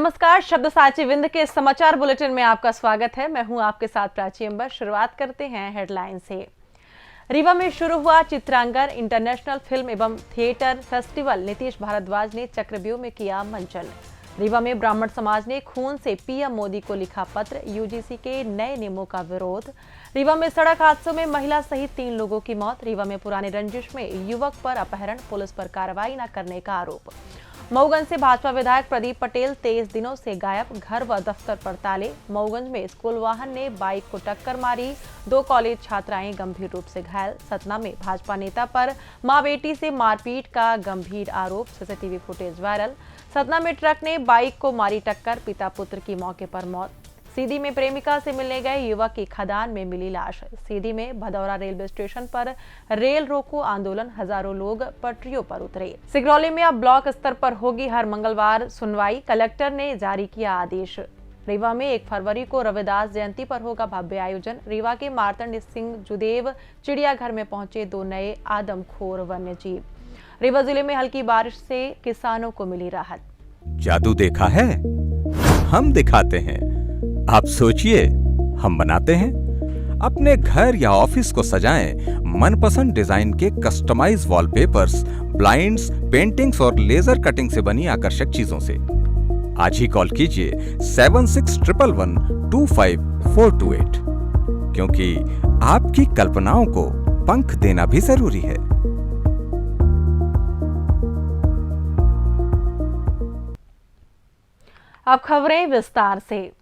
नमस्कार, शब्द साची विंद के समाचार बुलेटिन में आपका स्वागत है। मैं हूं आपके साथ प्राची अंबर। शुरुआत करते हैं हेडलाइन से। रीवा में शुरू हुआ चित्रांगन इंटरनेशनल फिल्म एवं थिएटर फेस्टिवल। नीतीश भारद्वाज ने चक्रव्यूह में किया मंचन। रीवा में ब्राह्मण समाज ने खून से पीएम मोदी को लिखा पत्र। यूजीसी के नए नियमों का विरोध। रीवा में सड़क हादसों में महिला सहित 3 लोगों की मौत। रीवा में पुरानी रंजिश में युवक पर अपहरण, पुलिस पर कार्रवाई न करने का आरोप। मऊगंज से भाजपा विधायक प्रदीप पटेल 23 दिनों से गायब, घर व दफ्तर पर ताले। मऊगंज में स्कूल वाहन ने बाइक को टक्कर मारी, 2 कॉलेज छात्राएं गंभीर रूप से घायल। सतना में भाजपा नेता पर मां बेटी से मारपीट का गंभीर आरोप, सीसीटीवी फुटेज वायरल। सतना में ट्रक ने बाइक को मारी टक्कर, पिता पुत्र की मौके पर मौत। सीधी में प्रेमिका से मिलने गए युवक की खदान में मिली लाश। सीधी में भदौरा रेलवे स्टेशन पर रेल रोको आंदोलन, हजारों लोग पटरियों पर उतरे। सिगरौली में अब ब्लॉक स्तर पर होगी हर मंगलवार सुनवाई, कलेक्टर ने जारी किया आदेश। रीवा में 1 फरवरी को रविदास जयंती पर होगा भव्य आयोजन। रीवा के मार्तंड सिंह जुदेव चिड़ियाघर में पहुंचे 2 नए आदमखोर वन्य जीव। रीवा जिले में हल्की बारिश से किसानों को मिली राहत। जादू देखा है, हम दिखाते हैं। आप सोचिए, हम बनाते हैं। अपने घर या ऑफिस को सजाएं मनपसंद डिजाइन के कस्टमाइज वॉलपेपर्स, ब्लाइंड्स, पेंटिंग्स और लेजर कटिंग से बनी आकर्षक चीजों से। आज ही कॉल कीजिए 7611125428, क्योंकि आपकी कल्पनाओं को पंख देना भी जरूरी है। अब खबरें विस्तार से।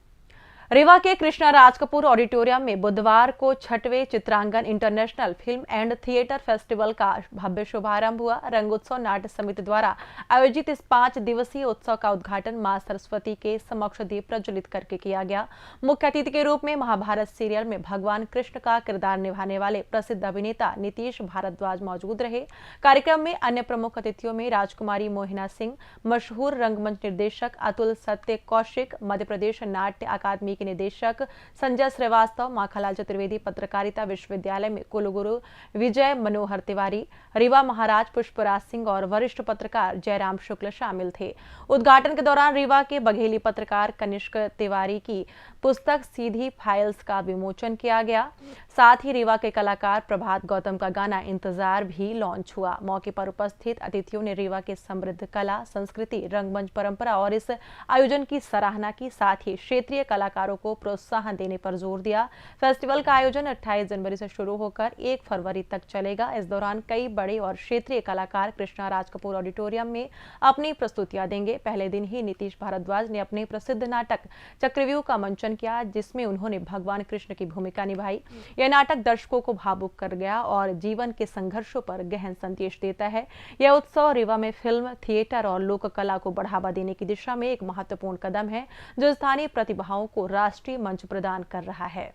रीवा के कृष्णा राज कपूर ऑडिटोरियम में बुधवार को 6वें Chitrangan international film and theatre festival का भव्य शुभारंभ हुआ। रंगोत्सव नाट्य समिति द्वारा आयोजित इस 5 दिवसीय उत्सव का उद्घाटन मां सरस्वती के समक्ष दीप प्रज्वलित करके किया गया। मुख्य अतिथि के रूप में महाभारत सीरियल में भगवान कृष्ण का किरदार निभाने वाले प्रसिद्ध अभिनेता नीतीश भारद्वाज मौजूद रहे। कार्यक्रम में अन्य प्रमुख अतिथियों में राजकुमारी मोहिना सिंह, मशहूर रंगमंच निर्देशक अतुल सत्य कौशिक, मध्य प्रदेश नाट्य अकादमी के निदेशक संजय श्रीवास्तव, माखनलाल चतुर्वेदी पत्रकारिता विश्वविद्यालय में कुलगुरु विजय मनोहर तिवारी, रीवा महाराज पुष्पराज सिंह और वरिष्ठ पत्रकार जयराम शुक्ल शामिल थे। उद्घाटन के दौरान रीवा के बघेली पत्रकार कनिष्क तिवारी की पुस्तक सीधी फाइल्स का विमोचन किया गया। साथ ही रीवा के कलाकार प्रभात गौतम का गाना इंतजार भी लॉन्च हुआ। मौके पर उपस्थित अतिथियों ने रीवा के समृद्ध कला, संस्कृति, रंगमंच परंपरा और इस आयोजन की सराहना की। साथ ही क्षेत्रीय कलाकारों को प्रोत्साहन देने पर जोर दिया। फेस्टिवल का आयोजन 28 जनवरी से शुरू होकर 1 फरवरी तक चलेगा। इस दौरान कई बड़े और क्षेत्रीय कलाकार कृष्णा राज कपूर ऑडिटोरियम में अपनी प्रस्तुतियां देंगे। पहले दिन ही नीतीश भारद्वाज ने अपने प्रसिद्ध नाटक चक्रव्यूह का मंचन किया, जिसमें उन्होंने भगवान कृष्ण की भूमिका निभाई। यह नाटक दर्शकों को भावुक कर गया और जीवन के संघर्षों पर गहन संदेश देता है। यह उत्सव रीवा में फिल्म, थिएटर और लोक कला को बढ़ावा देने की दिशा में एक महत्वपूर्ण कदम है, जो स्थानीय प्रतिभाओं को राष्ट्रीय मंच प्रदान कर रहा है।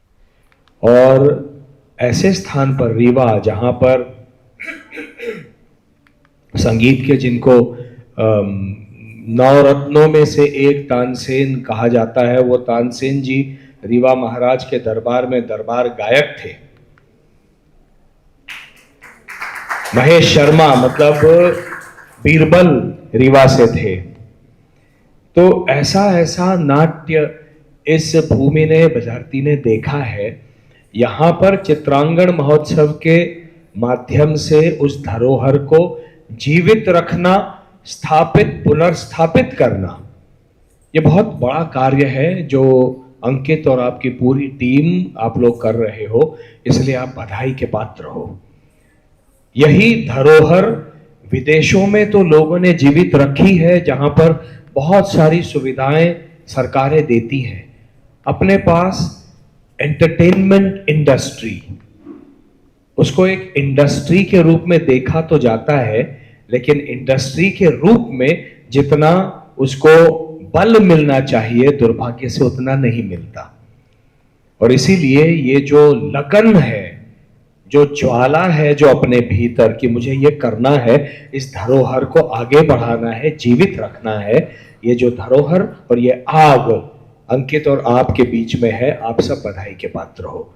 और ऐसे स्थान पर रीवा, जहां पर संगीत के जिनको नवरत्नों में से एक तानसेन कहा जाता है, वो तानसेन जी रीवा महाराज के दरबार में दरबार गायक थे। महेश शर्मा मतलब बीरबल रीवा से थे। तो ऐसा नाट्य इस भूमि ने, बजारती ने देखा है। यहाँ पर चित्रांगण महोत्सव के माध्यम से उस धरोहर को जीवित रखना, पुनर्स्थापित करना, ये बहुत बड़ा कार्य है जो अंकित और आपकी पूरी टीम आप लोग कर रहे हो, इसलिए आप बधाई के पात्र हो। यही धरोहर विदेशों में तो लोगों ने जीवित रखी है, जहां पर बहुत सारी सुविधाएं सरकारें देती हैं। अपने पास एंटरटेनमेंट इंडस्ट्री, उसको एक इंडस्ट्री के रूप में देखा तो जाता है, लेकिन इंडस्ट्री के रूप में जितना उसको बल मिलना चाहिए, दुर्भाग्य से उतना नहीं मिलता। और इसीलिए ये जो लगन है, जो ज्वाला है, जो अपने भीतर कि मुझे ये करना है, इस धरोहर को आगे बढ़ाना है, जीवित रखना है, ये जो धरोहर और ये आग अंकित और आपके बीच में है, आप सब बधाई के पात्र हो।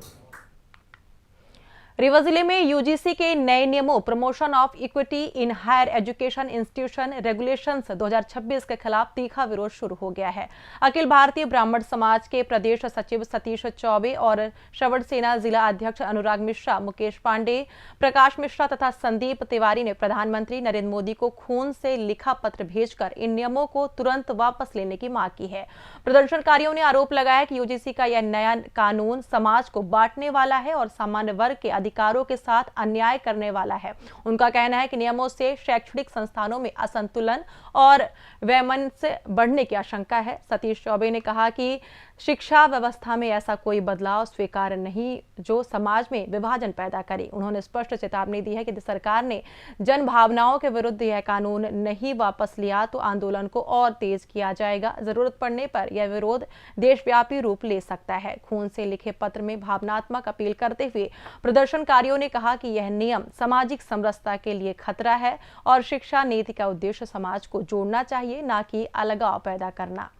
रीवा जिले में यूजीसी के नए नियमों promotion of equity in higher education institution regulations 2026 के खिलाफ तीखा विरोध शुरू हो गया है। अखिल भारतीय ब्राह्मण समाज के प्रदेश सचिव सतीश चौबे और श्रवण सेना जिला अध्यक्ष अनुराग मिश्रा, मुकेश पांडे, प्रकाश मिश्रा तथा संदीप तिवारी ने प्रधानमंत्री नरेंद्र मोदी को खून से लिखा पत्र भेजकर इन नियमों को तुरंत वापस लेने की मांग की है। प्रदर्शनकारियों ने आरोप लगाया कि यूजीसी का यह नया कानून समाज को बांटने वाला है और सामान्य वर्ग के अधिकारों के साथ अन्याय करने वाला है। उनका कहना है कि नियमों से शैक्षणिक संस्थानों में असंतुलन और वैमनस्य बढ़ने की आशंका है। सतीश चौबे ने कहा कि शिक्षा व्यवस्था में ऐसा कोई बदलाव स्वीकार नहीं जो समाज में विभाजन पैदा करे। उन्होंने स्पष्ट चेतावनी दी है कि यदि सरकार ने जन भावनाओं के विरुद्ध यह कानून नहीं वापस लिया तो आंदोलन को और तेज किया जाएगा। जरूरत पड़ने पर यह विरोध देशव्यापी रूप ले सकता है। खून से लिखे पत्र में भावनात्मक अपील करते हुए प्रदर्शनकारियों ने कहा कि यह नियम सामाजिक समरसता के लिए खतरा है और शिक्षा नीति का उद्देश्य समाज को जोड़ना चाहिए, न कि अलगाव पैदा करना।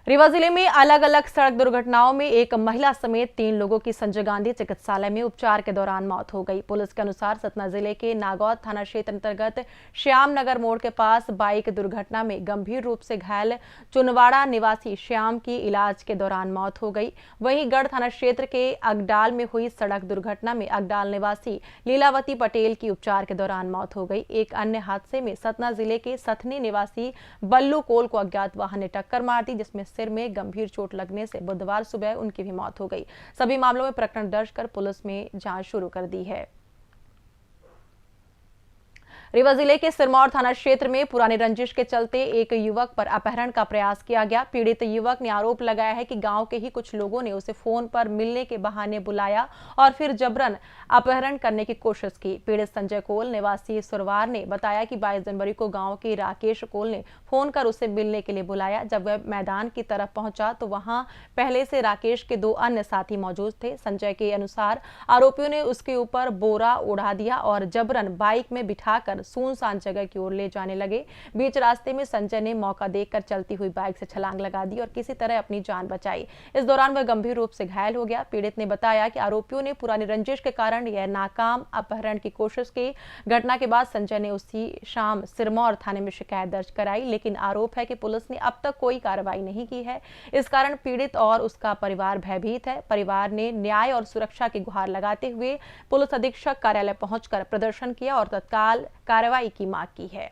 रीवा जिले में अलग अलग सड़क दुर्घटनाओं में एक महिला समेत 3 लोगों की संजय गांधी चिकित्सालय में उपचार के दौरान मौत हो गई। पुलिस के अनुसार सतना जिले के नागौद थाना क्षेत्र अंतर्गत श्याम नगर मोड़ के पास बाइक दुर्घटना में गंभीर रूप से घायल चुनवाड़ा निवासी श्याम की इलाज के दौरान मौत हो गई। वहीं गढ़ थाना क्षेत्र के अगडाल में हुई सड़क दुर्घटना में अगडाल निवासी लीलावती पटेल की उपचार के दौरान मौत हो गई। एक अन्य हादसे में सतना जिले के सथनी निवासी बल्लू कोल को अज्ञात वाहन ने टक्कर मार दी, जिसमें सिर में गंभीर चोट लगने से बुधवार सुबह उनकी भी मौत हो गई। सभी मामलों में प्रकरण दर्ज कर पुलिस में जांच शुरू कर दी है। रीवा जिले के सिरमौर थाना क्षेत्र में पुरानी रंजिश के चलते एक युवक पर अपहरण का प्रयास किया गया। पीड़ित युवक ने आरोप लगाया है कि गांव के ही कुछ लोगों ने उसे फोन पर मिलने के बहाने बुलाया और फिर जबरन अपहरण करने की कोशिश की। पीड़ित संजय कोल निवासी सुरवार ने बताया कि 22 जनवरी को गांव के राकेश कोल ने फोन कर उसे मिलने के लिए बुलाया। जब वह मैदान की तरफ पहुंचा तो वहां पहले से राकेश के 2 अन्य साथी मौजूद थे। संजय के अनुसार आरोपियों ने उसके ऊपर बोरा उड़ा दिया और जबरन बाइक में बिठाकर सुनसान जगह की ओर ले जाने लगे। बीच रास्ते में संजय ने मौका देखकर चलती हुई बाइक से छलांग लगा दी और किसी तरह अपनी जान बचाई। इस दौरान वह गंभीर रूप से घायल हो गया। पीड़ित ने बताया कि आरोपियों ने पुरानी रंजिश के कारण यह नाकाम अपहरण की कोशिश की। घटना के बाद संजय ने उसी शाम सिरमौर थाने में शिकायत दर्ज कराई, लेकिन आरोप है कि पुलिस ने अब तक कोई कार्रवाई नहीं की है। इस कारण पीड़ित और उसका परिवार भयभीत है। परिवार ने न्याय और सुरक्षा की गुहार लगाते हुए पुलिस अधीक्षक कार्यालय पहुंचकर प्रदर्शन किया और तत्काल कार्रवाई की मांग की है।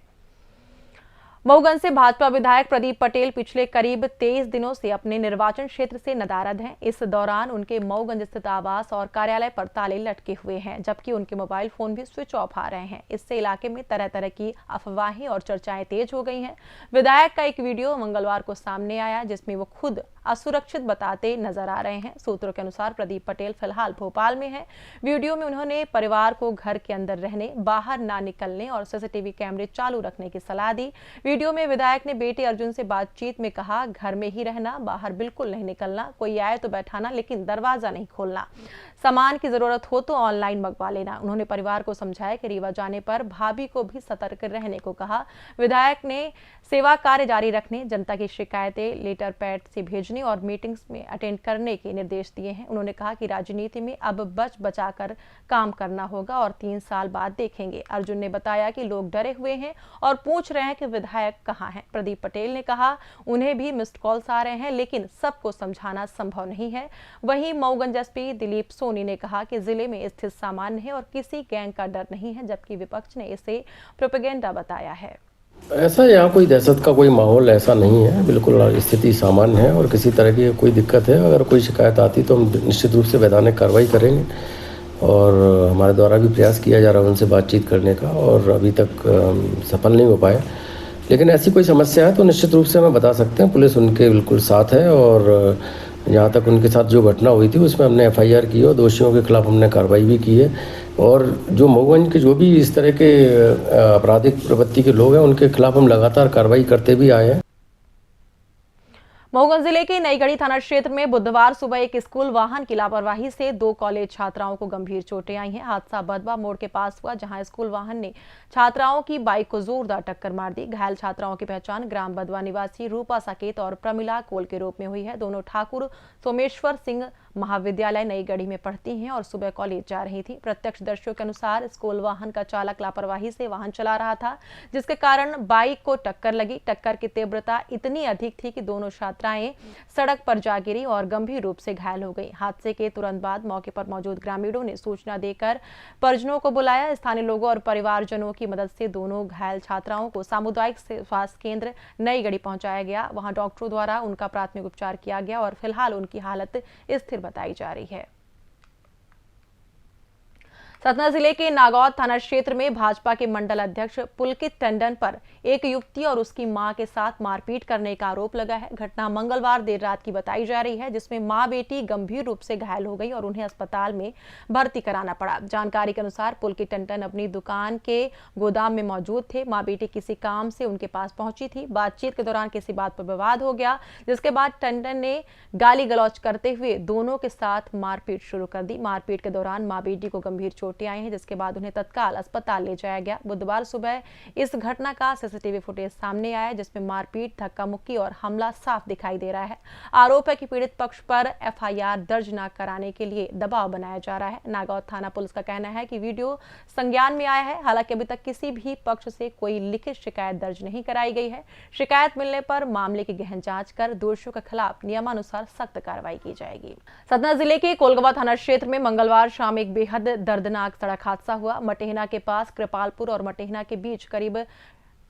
मऊगंज से भाजपा विधायक प्रदीप पटेल पिछले करीब 23 दिनों से अपने निर्वाचन क्षेत्र से नदारद हैं। इस दौरान उनके मऊगंज स्थित आवास और कार्यालय पर ताले लटके हुए हैं, जबकि उनके मोबाइल फोन भी स्विच ऑफ आ रहे हैं। इससे इलाके में तरह तरह की अफवाहें और चर्चाएं तेज हो गई हैं। विधायक का एक वीडियो मंगलवार को सामने आया, जिसमें वो खुद असुरक्षित बताते नजर आ रहे हैं। सूत्रों के अनुसार प्रदीप पटेल फिलहाल भोपाल में हैं। वीडियो में उन्होंने परिवार को घर के अंदर रहने, बाहर ना निकलने और सीसीटीवी कैमरे चालू रखने की सलाह दी। वीडियो में विधायक ने बेटे अर्जुन से बातचीत में कहा, घर में ही रहना, बाहर बिल्कुल नहीं निकलना, कोई आए तो बैठाना लेकिन दरवाजा नहीं खोलना, सामान की जरूरत हो तो ऑनलाइन मंगवा लेना। उन्होंने परिवार को समझाया कि रीवा जाने पर भाभी को भी सतर्क रहने को कहा। विधायक ने सेवा कार्य जारी रखने, जनता की शिकायतें लेटर पैड से भेजने और मीटिंग्स में अटेंड करने के निर्देश दिए हैं। उन्होंने कहा कि राजनीति में अब बच बचाकर काम करना होगा और 3 साल बाद देखेंगे। अर्जुन ने बताया कि लोग डरे हुए हैं और पूछ रहे हैं कि विधायक कहां हैं। प्रदीप पटेल ने कहा उन्हें भी मिस्ड कॉल्स आ रहे हैं, लेकिन सबको समझाना संभव नहीं है। वहीं मऊगंज एसपी दिलीप सोनी ने कहा कि जिले में स्थिति सामान्य है और किसी गैंग का डर नहीं है, जबकि विपक्ष ने इसे प्रोपेगेंडा बताया है। ऐसा यहाँ कोई दहशत का कोई माहौल ऐसा नहीं है, बिल्कुल स्थिति सामान्य है और किसी तरह की कोई दिक्कत है, अगर कोई शिकायत आती तो हम निश्चित रूप से वैधानिक कार्रवाई करेंगे और हमारे द्वारा भी प्रयास किया जा रहा है उनसे बातचीत करने का और अभी तक सफल नहीं हो पाए। लेकिन ऐसी कोई समस्या है तो निश्चित रूप से हमें बता सकते हैं, पुलिस उनके बिल्कुल साथ है और जहाँ तक उनके साथ जो घटना हुई थी उसमें हमने FIR की और दोषियों के खिलाफ हमने कार्रवाई भी की है और जो मऊगंज के जो भी इस तरह के आपराधिक प्रवृत्ति के लोग हैं उनके खिलाफ हम लगातार कार्रवाई करते भी आए हैं। मऊगंज जिले के नईगढ़ी थाना क्षेत्र में बुधवार सुबह एक स्कूल वाहन की लापरवाही से 2 कॉलेज छात्राओं को गंभीर चोटें आई हैं। हादसा बदवा मोड़ के पास हुआ, जहां स्कूल वाहन ने छात्राओं की बाइक को जोरदार टक्कर मार दी। घायल छात्राओं की पहचान ग्राम बदवा निवासी रूपा साकेत और प्रमिला कोल के रूप में हुई है। दोनों ठाकुर सोमेश्वर सिंह महाविद्यालय नई गढ़ी में पढ़ती हैं और सुबह कॉलेज जा रही थी। प्रत्यक्षदर्शियों के अनुसार स्कूल वाहन का चालक लापरवाही से वाहन चला रहा था, जिसके कारण बाइक को टक्कर लगी। टक्कर की तीव्रता इतनी अधिक थी कि दोनों छात्राएं सड़क पर जा गिरी और गंभीर रूप से घायल हो गई। हादसे के तुरंत बाद मौके पर मौजूद ग्रामीणों ने सूचना देकर परिजनों को बुलाया। स्थानीय लोगों और परिवारजनों की मदद से दोनों घायल छात्राओं को सामुदायिक स्वास्थ्य केंद्र नई गढ़ी पहुंचाया गया। वहां डॉक्टरों द्वारा उनका प्राथमिक उपचार किया गया और फिलहाल उनकी हालत स्थिर बताई जा रही है। सतना जिले के नागौद थाना क्षेत्र में भाजपा के मंडल अध्यक्ष पुलकित टंडन पर एक युवती और उसकी मां के साथ मारपीट करने का आरोप लगा है। घटना मंगलवार देर रात की बताई जा रही है, जिसमें मां बेटी गंभीर रूप से घायल हो गई और उन्हें अस्पताल में भर्ती कराना पड़ा। जानकारी के अनुसार पुलकित टंडन अपनी दुकान के गोदाम में मौजूद थे। मां बेटी किसी काम से उनके पास पहुंची थी। बातचीत के दौरान किसी बात पर विवाद हो गया, जिसके बाद टंडन ने गाली गलौज करते हुए दोनों के साथ मारपीट शुरू कर दी। मारपीट के दौरान मां बेटी को गंभीर चोटें आई हैं, जिसके बाद उन्हें तत्काल अस्पताल ले जाया गया। बुधवार सुबह इस घटना का सीसीटीवी फुटेज सामने आया, जिसमें मारपीट, धक्का मुक्की और हमला साफ दिखाई दे रहा है। आरोप है कि पीड़ित पक्ष पर एफआईआर दर्ज न कराने के लिए दबाव बनाया जा रहा है। नागौद थाना पुलिस का कहना है कि वीडियो संज्ञान में आया है। हालांकि अभी तक किसी भी पक्ष से कोई लिखित शिकायत दर्ज नहीं कराई गई है। शिकायत मिलने पर मामले की गहन जांच कर दोषियों के खिलाफ नियमानुसार सख्त कार्रवाई की जाएगी। सतना जिले के कोलगवा थाना क्षेत्र में मंगलवार शाम एक बेहद दर्दनाक सड़क हादसा हुआ। मटेहना के पास कृपालपुर और मटेहना के बीच करीब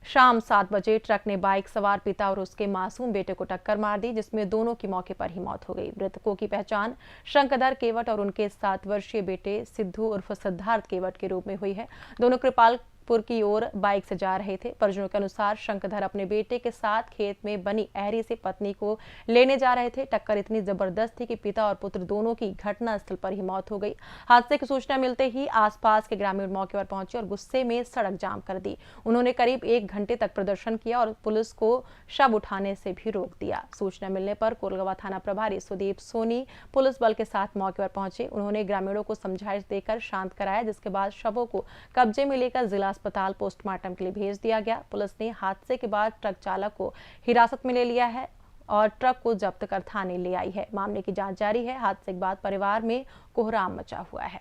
शाम 7 बजे ट्रक ने बाइक सवार पिता और उसके मासूम बेटे को टक्कर मार दी, जिसमें दोनों की मौके पर ही मौत हो गई। मृतकों की पहचान शंकरधर केवट और उनके 7 वर्षीय बेटे सिद्धू उर्फ सिद्धार्थ केवट के रूप में हुई है। दोनों कृपालपुर की ओर बाइक से जा रहे थे। परिजनों के अनुसार शंकरधर अपने बेटे के साथ खेत में बनी अहरी से पत्नी को लेने जा रहे थे। टक्कर इतनी जबरदस्त थी कि पिता और पुत्र दोनों की घटनास्थल पर ही मौत हो गई। हादसे की सूचना मिलते ही आसपास के ग्रामीण मौके पर पहुंचे और गुस्से में सड़क जाम कर दी। उन्होंने करीब 1 घंटे तक प्रदर्शन किया और पुलिस को शव उठाने से भी रोक दिया। सूचना मिलने पर कोलगवा थाना प्रभारी सुदीप सोनी पुलिस बल के साथ मौके पर पहुंचे। उन्होंने ग्रामीणों को समझाइश देकर शांत कराया, जिसके बाद शवों को कब्जे में लेकर जिला अस्पताल पोस्टमार्टम के लिए भेज दिया गया। पुलिस ने हादसे के बाद ट्रक चालक को हिरासत में ले लिया है और ट्रक को जब्त कर थाने ले आई है। मामले की जांच जारी है। हादसे के बाद परिवार में कोहराम मचा हुआ है।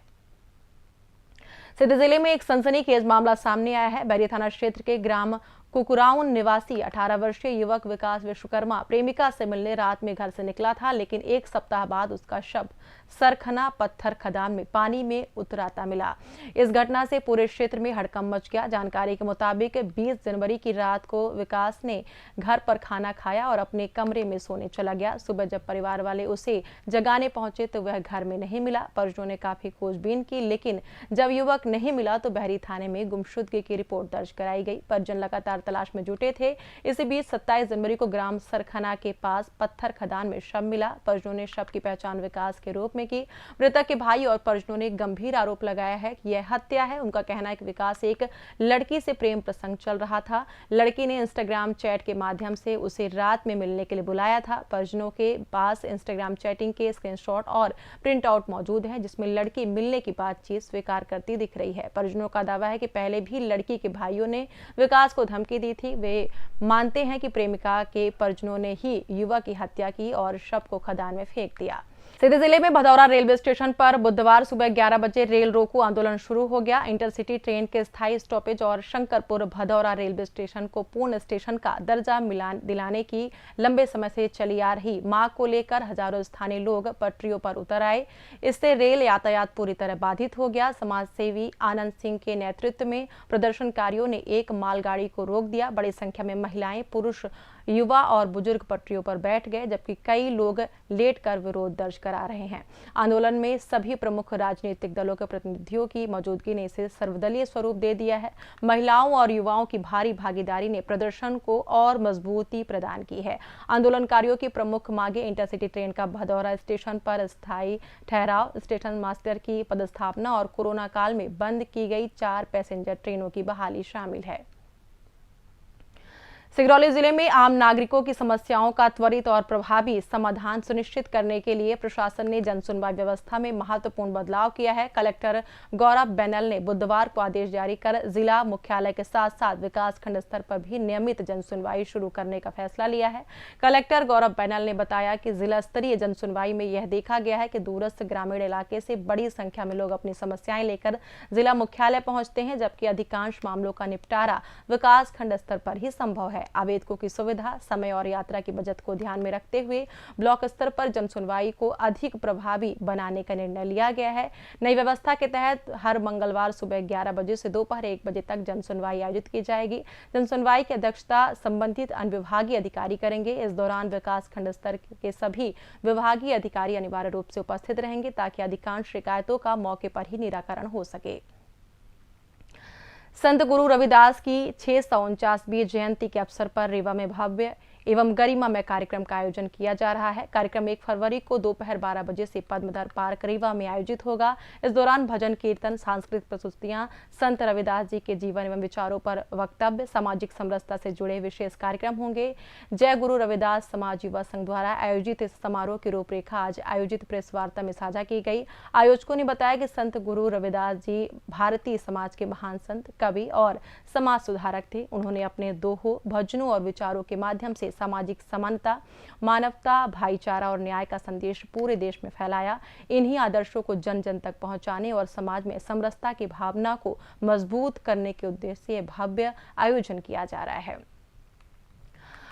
सिद्ध जिले में एक सनसनीखेज मामला सामने आया है। बैरिया थाना क्षेत्र के ग्राम कुकुराउन निवासी 18 वर्षीय युवक विकास विश्वकर्मा प्रेमिका से मिलने रात में घर से निकला था, लेकिन 1 सप्ताह बाद उसका शव सरखना पत्थर खदान में पानी में उतराता मिला। इस घटना से पूरे क्षेत्र में हड़कंप मच गया। जानकारी के मुताबिक 20 जनवरी की रात को विकास ने घर पर खाना खाया और अपने कमरे में सोने चला गया। सुबह जब परिवार वाले उसे जगाने पहुंचे तो वह घर में नहीं मिला। परिजनों ने काफी खोजबीन की, लेकिन जब युवक नहीं मिला तो बहरी थाने में गुमशुदगी की रिपोर्ट दर्ज कराई गई। परिजन लगातार तलाश में जुटे थे। इसी बीच 27 जनवरी को ग्राम सरखना के पास पत्थर खदान में शव मिला। परिजनों ने शव की पहचान विकास के रूप में की। मृतक के भाई और परिजनों ने गंभीर आरोप लगाया है कि यह हत्या है। उनका कहना है कि विकास एक लड़की से प्रेम प्रसंग चल रहा था। लड़की ने इंस्टाग्राम चैट के माध्यम से उसे रात में मिलने के लिए बुलाया था। परिजनों के पास इंस्टाग्राम चैटिंग के स्क्रीनशॉट और प्रिंट आउट मौजूद है, जिसमें लड़की मिलने की बातचीत स्वीकार करती दिख रही है। परिजनों का दावा है कि पहले भी लड़की के भाइयों ने विकास को धमकी दी थी। वे मानते हैं कि प्रेमिका के परिजनों ने ही युवक की हत्या की और शव को खदान में फेंक दिया। सीधी जिले में भदौरा रेलवे स्टेशन पर बुधवार सुबह 11 बजे रेल रोको आंदोलन शुरू हो गया। इंटरसिटी ट्रेन के स्थायी स्टॉपेज और शंकरपुर भदौरा रेलवे स्टेशन को पूर्ण स्टेशन का दर्जा दिलाने की लंबे समय से चली आ रही मांग को लेकर हजारों स्थानीय लोग पटरियों पर उतर आए। इससे रेल यातायात पूरी तरह बाधित हो गया। समाजसेवी आनंद सिंह के नेतृत्व में प्रदर्शनकारियों ने एक मालगाड़ी को रोक दिया। बड़ी संख्या में महिलाएं, पुरुष, युवा और बुजुर्ग पटरियों पर बैठ गए, जबकि कई लोग लेटकर विरोध दर्ज करा रहे हैं। आंदोलन में सभी प्रमुख राजनीतिक दलों के प्रतिनिधियों की मौजूदगी ने इसे सर्वदलीय स्वरूप दे दिया है। महिलाओं और युवाओं की भारी भागीदारी ने प्रदर्शन को और मजबूती प्रदान की है। आंदोलनकारियों की प्रमुख मांगे इंटरसिटी ट्रेन का भदौरा स्टेशन पर स्थायी ठहराव, स्टेशन मास्टर की पदस्थापना और कोरोना काल में बंद की गई 4 पैसेंजर ट्रेनों की बहाली शामिल है। सिगरौली जिले में आम नागरिकों की समस्याओं का त्वरित और प्रभावी समाधान सुनिश्चित करने के लिए प्रशासन ने जनसुनवाई व्यवस्था में महत्वपूर्ण बदलाव किया है। कलेक्टर गौरव बैनल ने बुधवार को आदेश जारी कर जिला मुख्यालय के साथ साथ विकास खंड स्तर पर भी नियमित जनसुनवाई शुरू करने का फैसला लिया है। कलेक्टर गौरव बैनल ने बताया कि जिला स्तरीय जनसुनवाई में यह देखा गया है कि दूरस्थ ग्रामीण इलाके से बड़ी संख्या में लोग अपनी समस्याएं लेकर जिला मुख्यालय पहुंचते हैं, जबकि अधिकांश मामलों का निपटारा विकास खंड स्तर पर ही संभव है। आवेदकों की सुविधा, समय और यात्रा की बचत को ध्यान में रखते हुए ब्लॉक स्तर पर जनसुनवाई को अधिक प्रभावी बनाने का निर्णय लिया गया है। नई व्यवस्था के तहत हर मंगलवार सुबह 11 बजे से दोपहर 1 बजे तक जनसुनवाई आयोजित की जाएगी। जनसुनवाई की अध्यक्षता संबंधित अनुविभागीय अधिकारी करेंगे। इस दौरान विकास खंड स्तर के सभी विभागीय अधिकारी अनिवार्य रूप से उपस्थित रहेंगे ताकि अधिकांश शिकायतों का मौके पर ही निराकरण हो सके। संत गुरु रविदास की 649वीं जयंती के अवसर पर रीवा में भव्य एवं गरिमामय कार्यक्रम का आयोजन किया जा रहा है। कार्यक्रम 1 फरवरी को दोपहर 12 बजे से पद्मदर पार्क रीवा में आयोजित होगा। इस दौरान भजन कीर्तन, सांस्कृतिक प्रस्तुतियां, संत रविदास जी के जीवन एवं विचारों पर वक्तव्य, सामाजिक समरसता से जुड़े विशेष कार्यक्रम होंगे। जय गुरु रविदास समाज युवा संघ द्वारा आयोजित इस समारोह की रूपरेखा आज आयोजित प्रेस वार्ता में साझा की गई। आयोजकों ने बताया कि संत गुरु रविदास जी भारतीय समाज के महान संत, कवि और समाज सुधारक थे। उन्होंने अपने दोहों, भजनों और विचारों के माध्यम से सामाजिक समानता, मानवता, भाईचारा और न्याय का संदेश पूरे देश में फैलाया। इन्हीं आदर्शों को जन जन तक पहुंचाने और समाज में समरसता की भावना को मजबूत करने के उद्देश्य से भव्य आयोजन किया जा रहा है।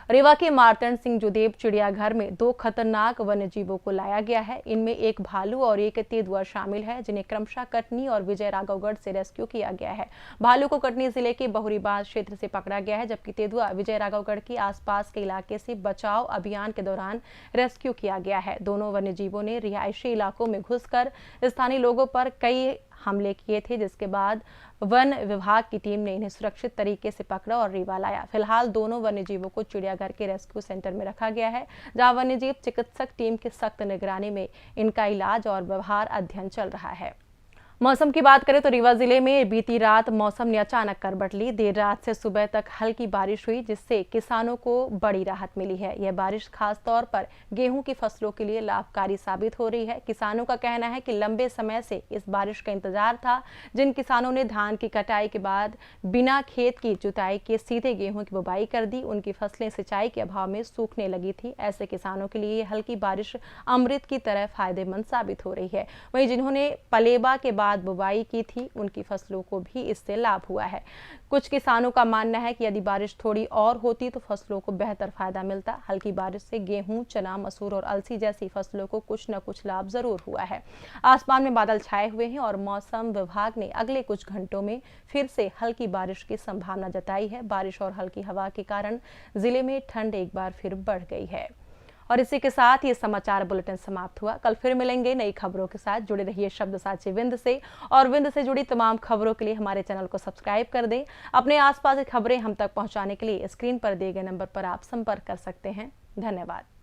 रीवा के मार्तंड सिंह जुदेव चिड़ियाघर में 2 खतरनाक वन्य जीवों को लाया गया है। इनमें एक भालू और एक तेंदुआ शामिल है, जिन्हें क्रमशः कटनी और विजय राघवगढ़ से रेस्क्यू किया गया है। भालू को कटनी जिले के बहुरीबाज क्षेत्र से पकड़ा गया है, जबकि तेंदुआ विजय राघवगढ़ के आसपास के इलाके से बचाव अभियान के दौरान रेस्क्यू किया गया है। दोनों वन्य जीवों ने रिहायशी इलाकों में घुसकर स्थानीय लोगों पर कई हमले किए थे, जिसके बाद वन विभाग की टीम ने इन्हें सुरक्षित तरीके से पकड़ा और रीवा लाया। फिलहाल दोनों वन्यजीवों को चिड़ियाघर के रेस्क्यू सेंटर में रखा गया है, जहां वन्यजीव चिकित्सक टीम की सख्त निगरानी में इनका इलाज और व्यवहार अध्ययन चल रहा है। मौसम की बात करें तो रीवा जिले में बीती रात मौसम ने अचानक करवट ली। देर रात से सुबह तक हल्की बारिश हुई, जिससे किसानों को बड़ी राहत मिली है। यह बारिश खास तौर पर गेहूं की फसलों के लिए लाभकारी साबित हो रही है। किसानों का कहना है कि लंबे समय से इस बारिश का इंतजार था। जिन किसानों ने धान की कटाई के बाद बिना खेत की जुताई के सीधे गेहूं की बुवाई कर दी, उनकी फसलें सिंचाई के अभाव में सूखने लगी थी। ऐसे किसानों के लिए हल्की बारिश अमृत की तरह फायदेमंद साबित हो रही है। वहीं जिन्होंने पलेबा के बाद बुवाई की थी, उनकी फसलों को भी इससे लाभ हुआ है। कुछ किसानों का मानना है कि यदि बारिश थोड़ी और होती तो फसलों को बेहतर फायदा मिलता। हल्की बारिश से गेहूं, चना, मसूर और अलसी जैसी फसलों को कुछ न कुछ लाभ जरूर हुआ है। आसमान में बादल छाए हुए हैं और मौसम विभाग ने अगले कुछ घंटों में फिर से हल्की बारिश की संभावना जताई है। बारिश और हल्की हवा के कारण जिले में ठंड एक बार फिर बढ़ गई है। और इसी के साथ ये समाचार बुलेटिन समाप्त हुआ। कल फिर मिलेंगे नई खबरों के साथ। जुड़े रहिए शब्द साची विंध्य से, और विंध्य से जुड़ी तमाम खबरों के लिए हमारे चैनल को सब्सक्राइब कर दें। अपने आसपास की खबरें हम तक पहुंचाने के लिए स्क्रीन पर दिए गए नंबर पर आप संपर्क कर सकते हैं। धन्यवाद।